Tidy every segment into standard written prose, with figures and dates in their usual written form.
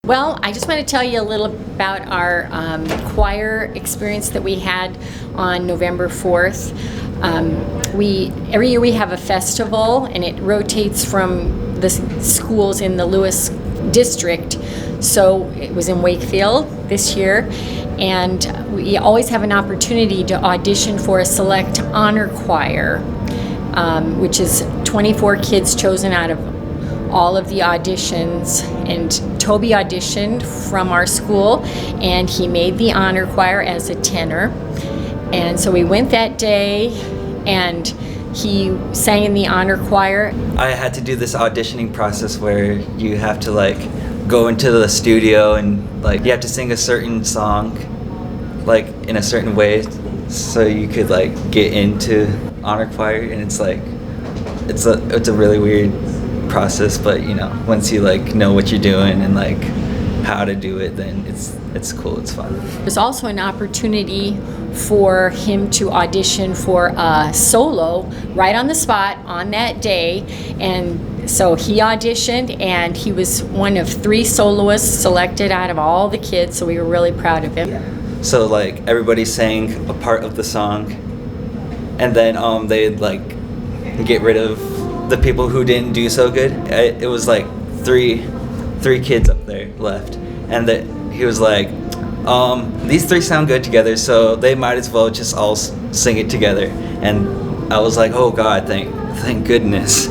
Well, I just want to tell you a little about our choir experience that we had on November 4th. Every year we have a festival, and it rotates from the schools in the Lewis district. So it was in Wakefield this year, and we always have an opportunity to audition for a select honor choir, which is 24 kids chosen out of all of the auditions, and Toby auditioned from our school, and he made the honor choir as a tenor. And so we went that day, and he sang in the honor choir. I had to do this auditioning process where you have to like go into the studio and like you have to sing a certain song like in a certain way so you could like get into honor choir, and it's like it's a really weird process, but you know, once you like know what you're doing and like how to do it, then it's cool, it's fun. There's also an opportunity for him to audition for a solo right on the spot on that day, and so he auditioned, and he was one of 3 soloists selected out of all the kids, so we were really proud of him. So like everybody sang a part of the song, and then they'd like get rid of the people who didn't do so good. It was like three kids up there left, and he was like, these 3 sound good together, so they might as well just all sing it together. And I was like, oh God, thank goodness.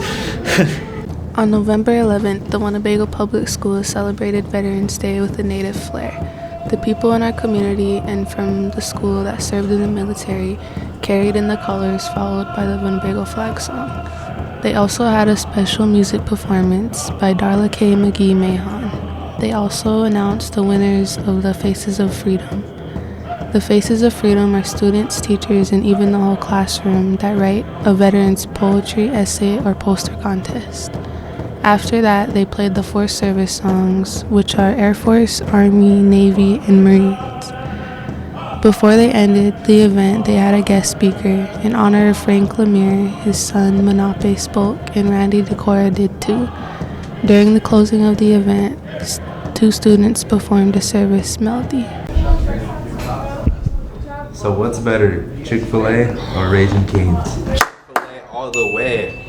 On November 11th, the Winnebago Public Schools celebrated Veterans Day with a native flair. The people in our community and from the school that served in the military carried in the colors followed by the Winnebago flag song. They also had a special music performance by Darla K. McGee Mahon. They also announced the winners of the Faces of Freedom. The Faces of Freedom are students, teachers, and even the whole classroom that write a veteran's poetry, essay, or poster contest. After that, they played the 4 service songs, which are Air Force, Army, Navy, and Marines. Before they ended the event, they had a guest speaker. In honor of Frank Lemire, his son Manape spoke, and Randy Decora did too. During the closing of the event, 2 students performed a service melody. So what's better, Chick-fil-A or Raising Cane's? Chick-fil-A all the way.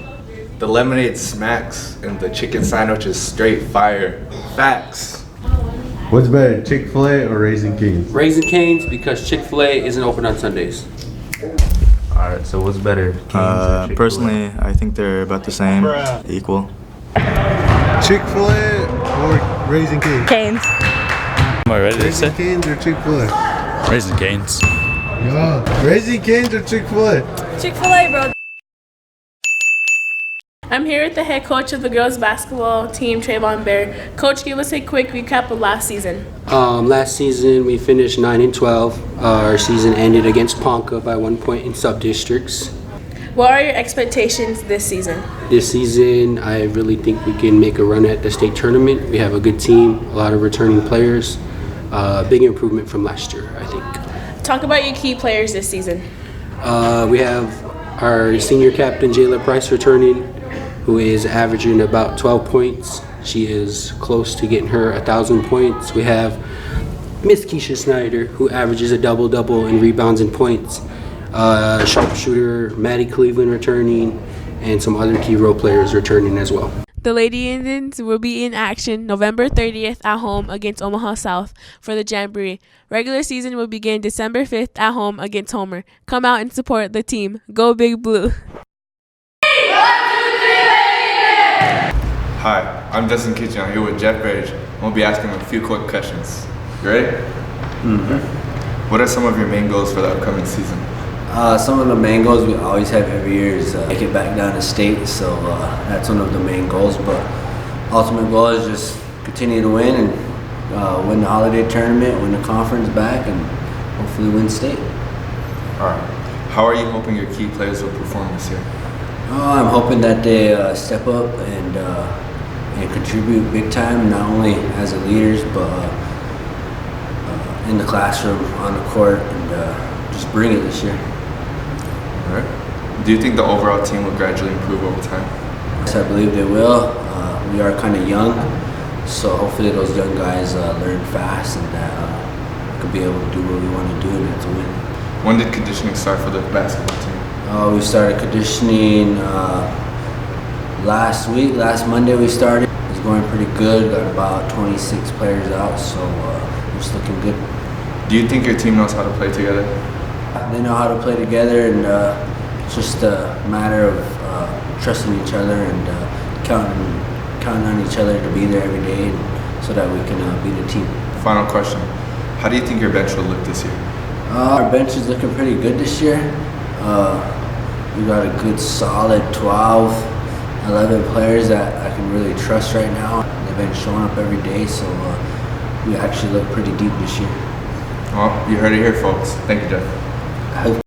The lemonade smacks and the chicken sandwich is straight fire. Facts. What's better, Chick-fil-A or Raising Cane's? Raising Cane's, because Chick-fil-A isn't open on Sundays. Alright, so what's better, Cane's or Chick-fil-A? Personally, I think they're about the same, equal. Chick-fil-A or Raising Cane's? Cane's. Am I ready to say? Raising Cane's or Chick-fil-A? Raising Cane's. Yeah. Raising Cane's or Chick-fil-A? Chick-fil-A, bro. I'm here with the head coach of the girls basketball team, Trayvon Bear. Coach, give us a quick recap of last season. Last season we finished 9-12. Our season ended against Ponca by 1 point in sub-districts. What are your expectations this season? This season, I really think we can make a run at the state tournament. We have a good team, a lot of returning players. Big improvement from last year, I think. Talk about your key players this season. We have our senior captain, Jayla Price, returning, who is averaging about 12 points. She is close to getting her 1,000 points. We have Miss Keisha Snyder, who averages a double-double in rebounds and points. Sharpshooter Maddie Cleveland returning, and some other key role players returning as well. The Lady Indians will be in action November 30th at home against Omaha South for the Jamboree. Regular season will begin December 5th at home against Homer. Come out and support the team. Go Big Blue. Hi, I'm Justin Kitchen. I'm here with Jeff Barrage. We'll be asking him a few quick questions. You ready? Mm-hmm. What are some of your main goals for the upcoming season? Some of the main goals we always have every year is make it back down to state, so that's one of the main goals. But ultimate goal is just continue to win and win the holiday tournament, win the conference back, and hopefully win state. All right. How are you hoping your key players will perform this year? I'm hoping that they step up and contribute big time, not only as the leaders, but in the classroom, on the court, and just bring it this year. All right. Do you think the overall team will gradually improve over time? Yes, I believe they will. We are kind of young, So hopefully those young guys learn fast and that could be able to do what we want to do and that's to win. When did conditioning start for the basketball team? We started conditioning last week. Last Monday we started. It's going pretty good. Got about 26 players out, so it's looking good. Do you think your team knows how to play together? They know how to play together, and it's just a matter of trusting each other and counting on each other to be there every day so that we can beat a team. Final question. How do you think your bench will look this year? Our bench is looking pretty good this year. We got a good solid 12, 11 players that I can really trust right now. They've been showing up every day, so we actually look pretty deep this year. Well, you heard it here, folks. Thank you, Jeff.